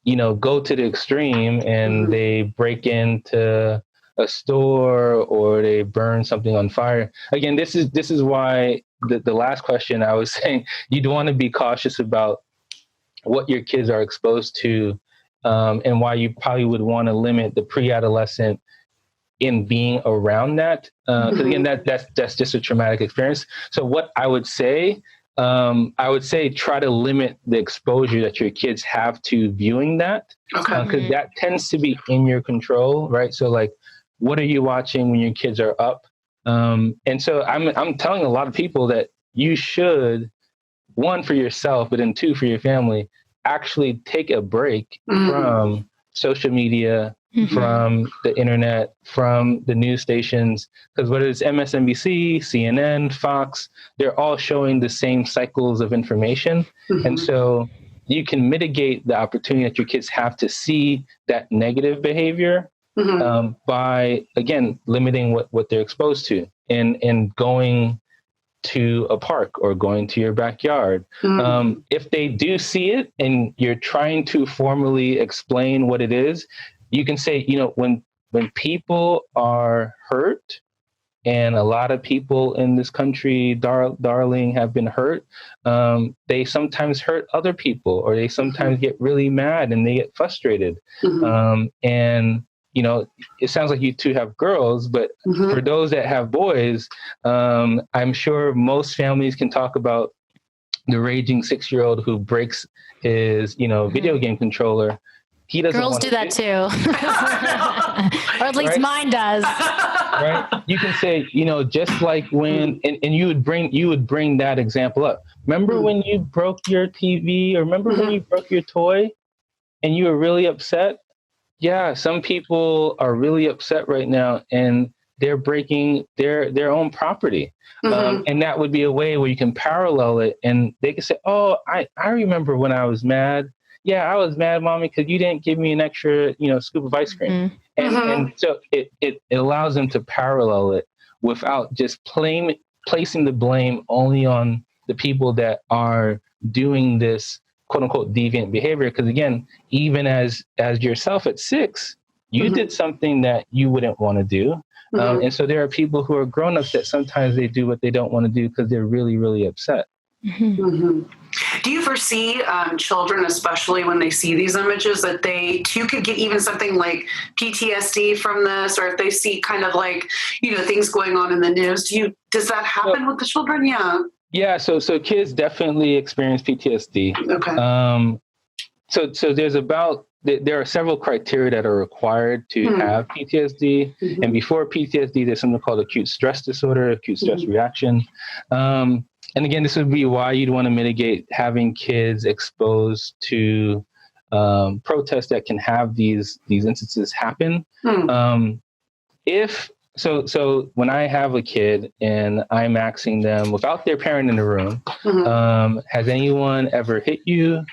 you know, go to the extreme and they break into a store or they burn something on fire. Again, this is why the last question I was saying, you'd want to be cautious about what your kids are exposed to, and why you probably would want to limit the pre-adolescent in being around that. Because again, that's just a traumatic experience. So what I would say try to limit the exposure that your kids have to viewing that, because that tends to be in your control, right? So like, what are you watching when your kids are up? And so I'm telling a lot of people that you should, one, for yourself, but then two, for your family, actually take a break from social media, from the internet, from the news stations, because whether it's MSNBC, CNN, Fox, they're all showing the same cycles of information. And so you can mitigate the opportunity that your kids have to see that negative behavior by, again, limiting what they're exposed to and going to a park or going to your backyard. If they do see it and you're trying to formally explain what it is, you can say, you know, when people are hurt, and a lot of people in this country, darling, have been hurt, they sometimes hurt other people, or they sometimes get really mad and they get frustrated. And you know, it sounds like you two have girls, but for those that have boys, I'm sure most families can talk about the raging 6-year-old who breaks his, you know, video game controller. He doesn't. Girls do that too, or at least mine does. Right? You can say, you know, just like when, and you would bring that example up. Remember when you broke your TV, or remember when you broke your toy, and you were really upset? Yeah, some people are really upset right now, and they're breaking their own property. And that would be a way where you can parallel it, and they can say, oh, I remember when I was mad. Yeah, I was mad, Mommy, because you didn't give me an extra, you know, scoop of ice cream. And so it allows them to parallel it without just placing the blame only on the people that are doing this quote unquote deviant behavior. Because again, even as yourself at 6, you did something that you wouldn't want to do. And so there are people who are grown-ups that sometimes they do what they don't want to do because they're really, really upset. Do you foresee children, especially when they see these images, that they too could get even something like PTSD from this, or if they see kind of like, you know, things going on in the news? Does that happen with the children? Yeah, so kids definitely experience PTSD. Okay. So there are several criteria that are required to have PTSD. And before PTSD, there's something called acute stress disorder, acute stress reaction. And again, this would be why you'd want to mitigate having kids exposed to protests that can have these instances happen. So when I have a kid and I'm asking them without their parent in the room, has anyone ever hit you?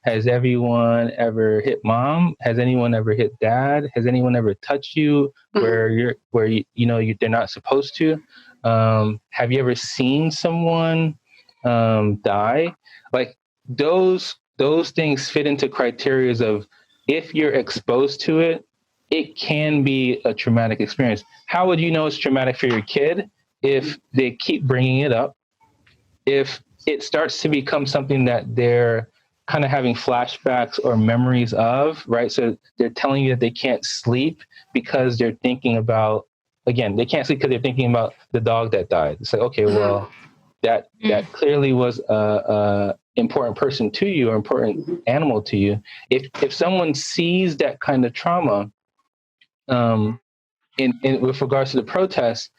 Has everyone ever hit mom? Has anyone ever hit dad? Has anyone ever touched you where they're not supposed to? Have you ever seen someone die? Like those things fit into criteria of, if you're exposed to it, it can be a traumatic experience. How would you know it's traumatic for your kid? If they keep bringing it up, if it starts to become something that they're kind of having flashbacks or memories of, right? So they're telling you that they can't sleep because they're thinking about, again, they can't sleep because they're thinking about the dog that died. It's like, okay, well, that clearly was a important person to you, or important animal to you. If someone sees that kind of trauma, in with regards to the protests,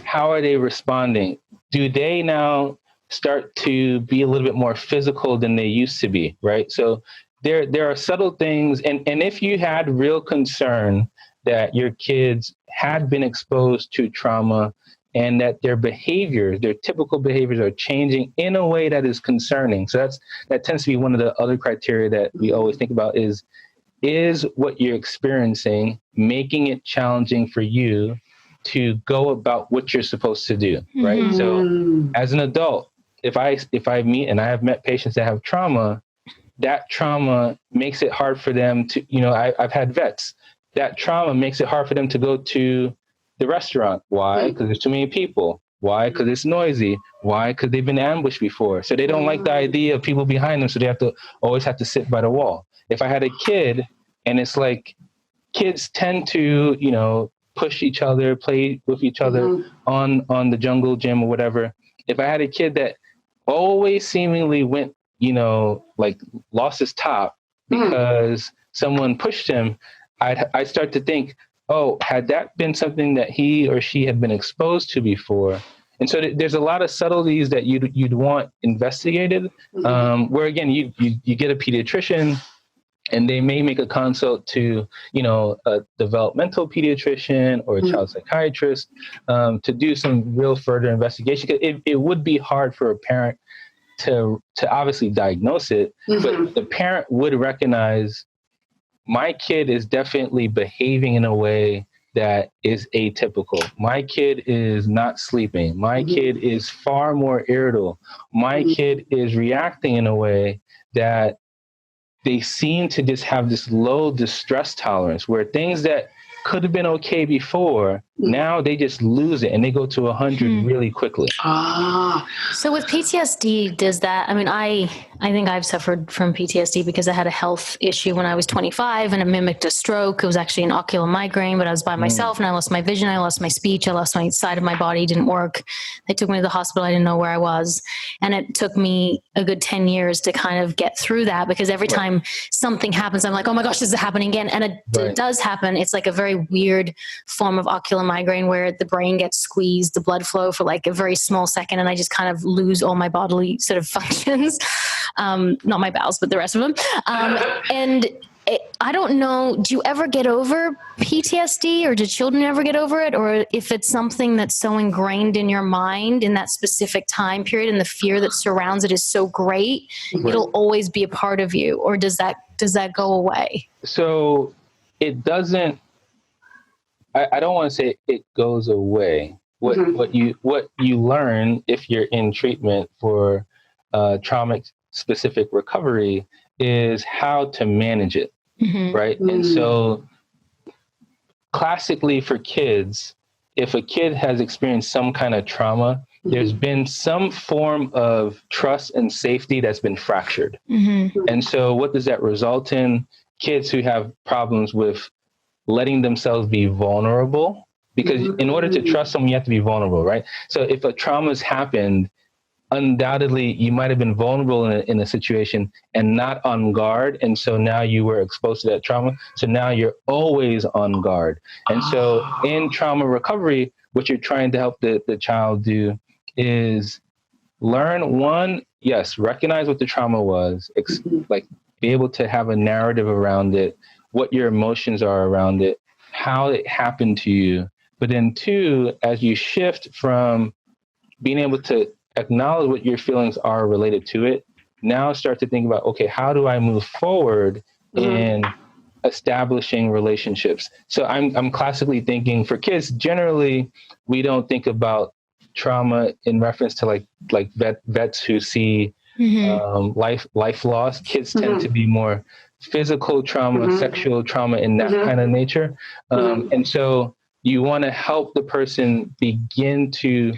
how are they responding? Do they now start to be a little bit more physical than they used to be, right? So there are subtle things, and if you had real concern that your kids had been exposed to trauma and that their behaviors, their typical behaviors, are changing in a way that is concerning. So that tends to be one of the other criteria that we always think about is, is what you're experiencing making it challenging for you to go about what you're supposed to do, right? So as an adult, if I meet, and I have met patients that have trauma, that trauma makes it hard for them to, I've had vets, that trauma makes it hard for them to go to the restaurant. Why? Because there's too many people. Why? Because it's noisy. Why? Because they've been ambushed before. So they don't like the idea of people behind them. So they always have to sit by the wall. If I had a kid, and it's like kids tend to, push each other, play with each other on the jungle gym or whatever. If I had a kid that always seemingly went, like lost his top because someone pushed him, I'd start to think, oh, had that been something that he or she had been exposed to before? And so there's a lot of subtleties that you'd want investigated, where again, you get a pediatrician, and they may make a consult to, a developmental pediatrician or a child psychiatrist to do some real further investigation. It would be hard for a parent to obviously diagnose it, but the parent would recognize my kid is definitely behaving in a way that is atypical. My kid is not sleeping. My kid is far more irritable. My kid is reacting in a way that they seem to just have this low distress tolerance, where things that could have been okay before, now they just lose it and they go to 100 really quickly. So with PTSD, does that, I think I've suffered from PTSD because I had a health issue when I was 25 and it mimicked a stroke. It was actually an ocular migraine, but I was by myself and I lost my vision. I lost my speech. I lost my side of my body. Didn't work. They took me to the hospital. I didn't know where I was. And it took me a good 10 years to kind of get through that, because every time something happens, I'm like, oh my gosh, this is happening again. And it does happen. It's like a very weird form of ocular migraine where the brain gets squeezed, the blood flow for like a very small second, and I just kind of lose all my bodily sort of functions. Not my bowels, but the rest of them. I don't know, do you ever get over PTSD, or do children ever get over it? Or if it's something that's so ingrained in your mind in that specific time period and the fear that surrounds it is so great, it'll always be a part of you? Or does that go away? So it doesn't, I don't want to say it goes away. What you learn if you're in treatment for trauma specific recovery is how to manage it, right? And so classically for kids, if a kid has experienced some kind of trauma, there's been some form of trust and safety that's been fractured. And so what does that result in? Kids who have problems with letting themselves be vulnerable, because in order to trust someone, you have to be vulnerable, right? So if a trauma's happened, undoubtedly you might have been vulnerable in a situation and not on guard. And so now you were exposed to that trauma. So now you're always on guard. And so in trauma recovery, what you're trying to help the child do is learn, one, yes, recognize what the trauma was, like be able to have a narrative around it, what your emotions are around it, how it happened to you. But then two, as you shift from being able to acknowledge what your feelings are related to it, now start to think about, okay, how do I move forward in establishing relationships? So I'm classically thinking for kids, generally, we don't think about trauma in reference to like vets who see life loss. Kids tend to be more physical trauma, sexual trauma, in that kind of nature. And so you want to help the person begin to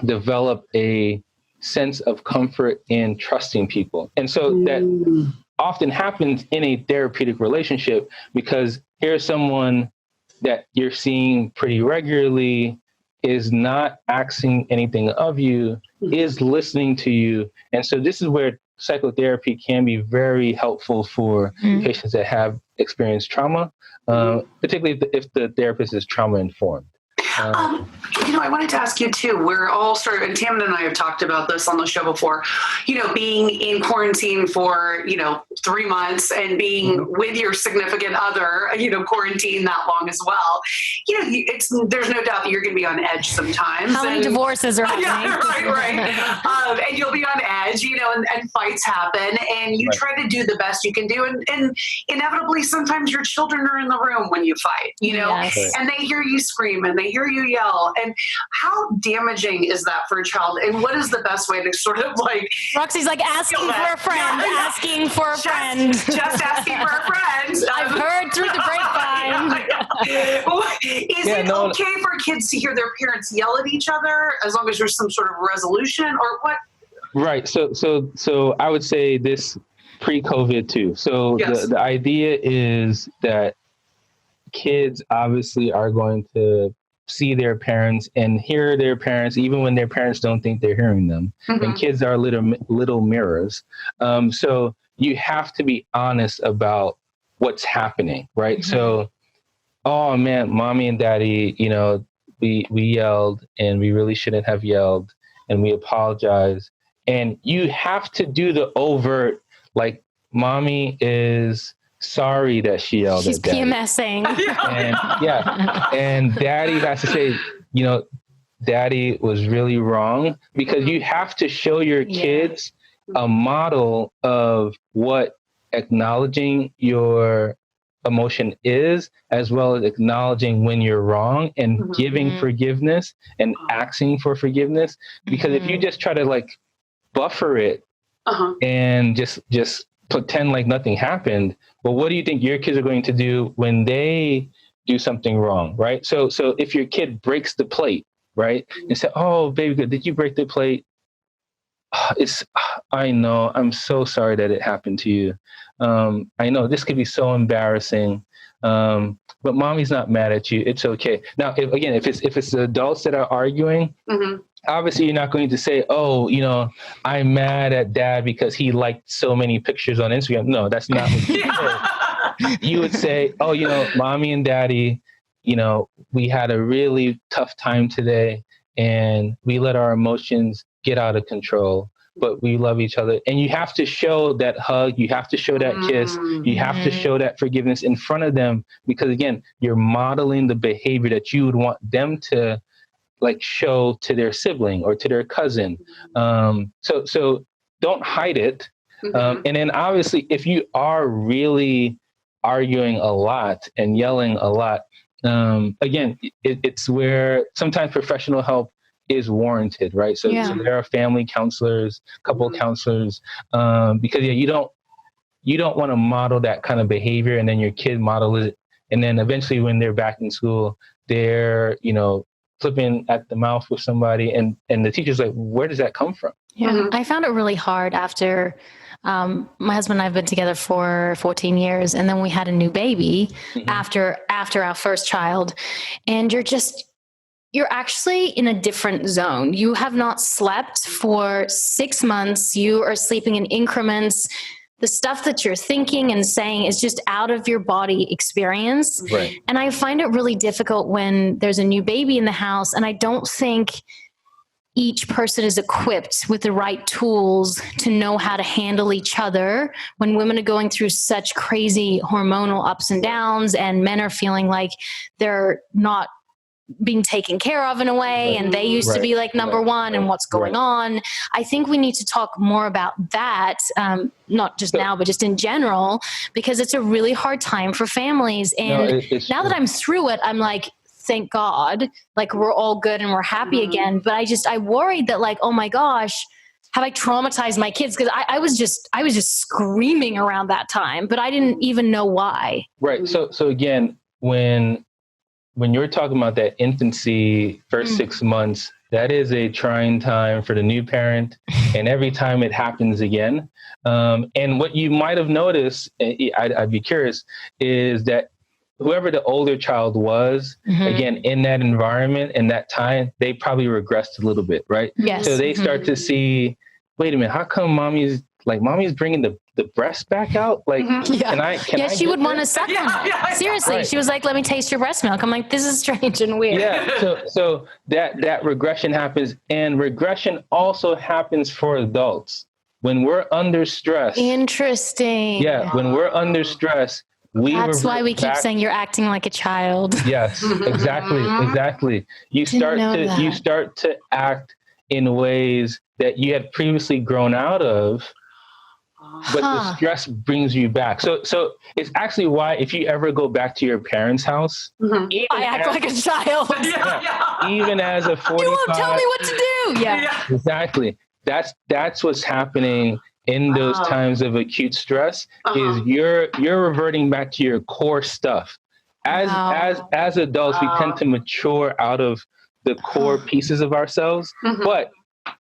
develop a sense of comfort in trusting people. And so that often happens in a therapeutic relationship, because here's someone that you're seeing pretty regularly, is not asking anything of you, is listening to you. And so this is where psychotherapy can be very helpful for patients that have experienced trauma, particularly if the therapist is trauma informed. I wanted to ask you too, we're all and Tammin and I have talked about this on the show before, being in quarantine for, 3 months and being with your significant other, quarantine that long as well. There's no doubt that you're going to be on edge sometimes. How many divorces are happening? Yeah, right. And you'll be on edge, and fights happen, and you try to do the best you can do. And inevitably, sometimes your children are in the room when you fight, Yes. and they hear you scream and they hear you yell. And how damaging is that for a child? And what is the best way to sort of Roxy's like asking for a friend, asking for a friend. Just asking for a friend. I've heard through the grapevine. Is it okay for kids to hear their parents yell at each other as long as there's some sort of resolution, or what? Right. So I would say this pre-COVID too. So the idea is that kids obviously are going to see their parents and hear their parents, even when their parents don't think they're hearing them. And kids are little mirrors. So you have to be honest about what's happening, right? So, oh man, mommy and daddy, we yelled and we really shouldn't have yelled, and we apologize. And you have to do the overt, like, mommy is sorry that she yelled She's at daddy. PMSing. And daddy has to say, daddy was really wrong, because you have to show your kids a model of what acknowledging your emotion is, as well as acknowledging when you're wrong and giving forgiveness and asking for forgiveness. Because if you just try to buffer it and just pretend like nothing happened, well, what do you think your kids are going to do when they do something wrong, right? So if your kid breaks the plate, right, and say, "Oh, baby, did you break the plate? I know, I'm so sorry that it happened to you. I know this could be so embarrassing, but mommy's not mad at you. It's okay." Now, if it's the adults that are arguing, obviously you're not going to say, "Oh, I'm mad at dad because he liked so many pictures on Instagram." No, that's not what you say. You would say, "Oh, mommy and daddy, we had a really tough time today, and we let our emotions get out of control, but we love each other." And you have to show that hug. You have to show that kiss. You have to show that forgiveness in front of them, because again, you're modeling the behavior that you would want them to show to their sibling or to their cousin. So don't hide it. And then obviously, if you are really arguing a lot and yelling a lot, again, it's where sometimes professional help is warranted, right? So there are family counselors, couple counselors, because you don't want to model that kind of behavior, and then your kid model it, and then eventually when they're back in school, they're flipping at the mouth with somebody, and the teacher's like, "Where does that come from?" I found it really hard after my husband and I have been together for 14 years, and then we had a new baby after our first child, and you're actually in a different zone. You have not slept for 6 months. You are sleeping in increments. The stuff that you're thinking and saying is just out of your body experience. Right. And I find it really difficult when there's a new baby in the house, and I don't think each person is equipped with the right tools to know how to handle each other when women are going through such crazy hormonal ups and downs, and men are feeling like they're not being taken care of in a way, and they used to be number one, and what's going on. I think we need to talk more about that, not just now, but just in general, because it's a really hard time for families. And now that I'm through it, I'm like, thank God, we're all good and we're happy again. But I worried that oh my gosh, have I traumatized my kids? Because I was just screaming around that time, but I didn't even know why. Right. So again, when you're talking about that infancy, first 6 months, that is a trying time for the new parent, and every time it happens again. And what you might have noticed, I'd be curious, is that whoever the older child was, again, in that environment, in that time, they probably regressed a little bit, right? Yes. So they start to see, wait a minute, how come mommy's like mommy's bringing the breast back out. Like, can I she would want to suck on it. Seriously. Right. She was like, let me taste your breast milk. I'm like, this is strange and weird. Yeah. So that regression happens, and regression also happens for adults when we're under stress. Interesting. Yeah. When we're under stress, that's why we keep saying you're acting like a child. Yes, exactly. You start to act in ways that you had previously grown out of, but the stress brings you back. So it's actually why if you ever go back to your parents' house, I act like a child. Even as a 45, you won't tell me what to do. Yeah. Exactly. That's what's happening in those times of acute stress. Is you're reverting back to your core stuff. As adults, we tend to mature out of the core pieces of ourselves, but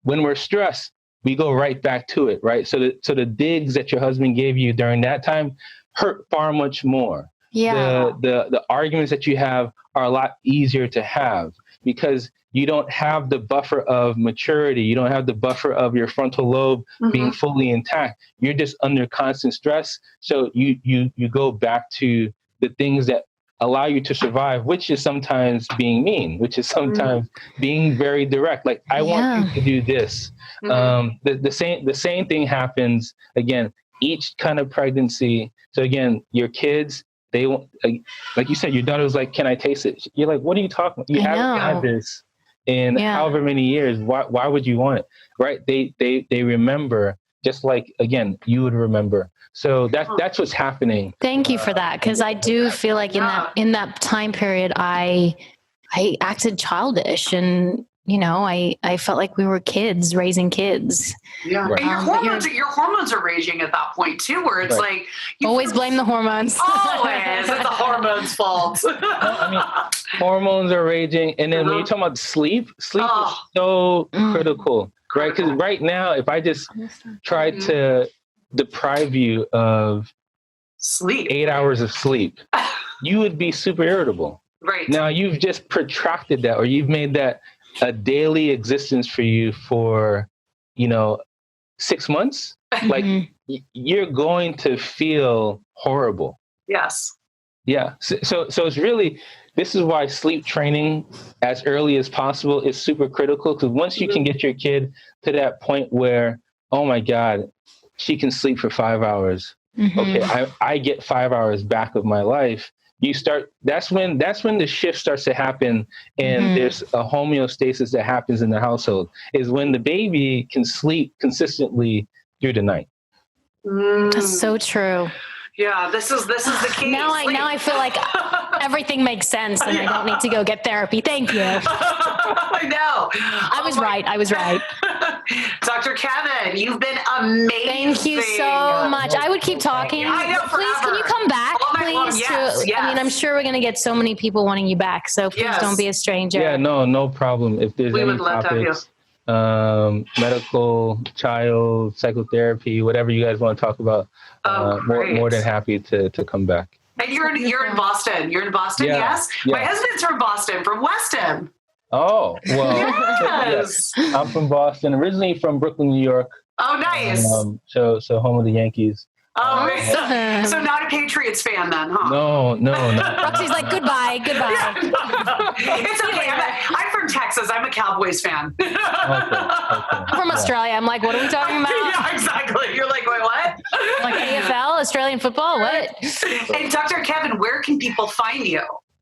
when we're stressed, we go right back to it, right? So the digs that your husband gave you during that time hurt far much more. Yeah. The arguments that you have are a lot easier to have because you don't have the buffer of maturity. You don't have the buffer of your frontal lobe being fully intact. You're just under constant stress. So you go back to the things that allow you to survive, which is sometimes being mean, which is sometimes being very direct. Like, I want you to do this. The same thing happens again, each kind of pregnancy. So again, your kids, they want, like you said, your daughter was like, can I taste it? You're like, what are you talking about? You haven't had this in however many years. Why would you want it? Right. They remember, just like, again, you would remember. So that's what's happening. Thank you for that. Cause I do feel like in that time period, I acted childish and, I felt like we were kids raising kids. Yeah. Right. And your hormones are raging at that point too, where it's like, you always blame the hormones. Always. It's the hormones' fault. I mean, hormones are raging. And then when you're talking about sleep is so critical, right? Because right now, if I just tried to deprive you of sleep, 8 hours of sleep, you would be super irritable. Right. Now you've just protracted that, or you've made that a daily existence for you for, 6 months. Like, you're going to feel horrible. Yes. Yeah. So it's really, this is why sleep training as early as possible is super critical. Because once you can get your kid to that point where, oh my God, she can sleep for 5 hours. Okay, I get 5 hours back of my life. That's when the shift starts to happen, and there's a homeostasis that happens in the household, is when the baby can sleep consistently through the night. That's so true. Yeah, this is the key. Now I feel like everything makes sense and I don't need to go get therapy. Thank you. I know. I was right. Dr. Kevin, you've been amazing. Thank you so much. I would keep talking. I know, please, forever. can you come back, please? Yes. I mean, I'm sure we're going to get so many people wanting you back. So please don't be a stranger. Yeah, no problem. If there's any topics, medical, child, psychotherapy, whatever you guys want to talk about, more than happy to come back. And you're in Boston. You're in Boston, yes? My husband's from Boston, from Weston. Oh, well, yes. I'm from Boston, originally from Brooklyn, New York. Oh, nice. So home of the Yankees. Oh, so not a Patriots fan then, huh? No. Roxy's like, goodbye. Yeah, it's okay. I'm from Texas. I'm a Cowboys fan. Okay. I'm from Australia. I'm like, what are we talking about? Yeah, exactly. You're like, wait, what? Like AFL, Australian football, what? And Dr. Kevin, where can people find you?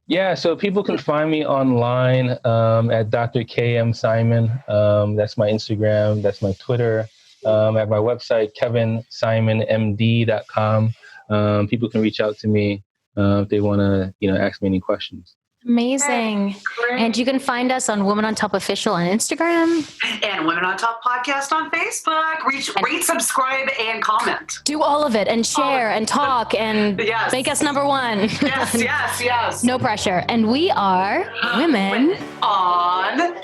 Yeah, so people can find me online at Dr. KM Simon. That's my Instagram. That's my Twitter. At my website, kevinsimonmd.com. People can reach out to me if they want to, ask me any questions. Amazing. Great. And you can find us on Women on Top Official on Instagram. And Women on Top Podcast on Facebook. Rate, subscribe, and comment. Do all of it and share and talk and make us number one. Yes. No pressure. And we are Women on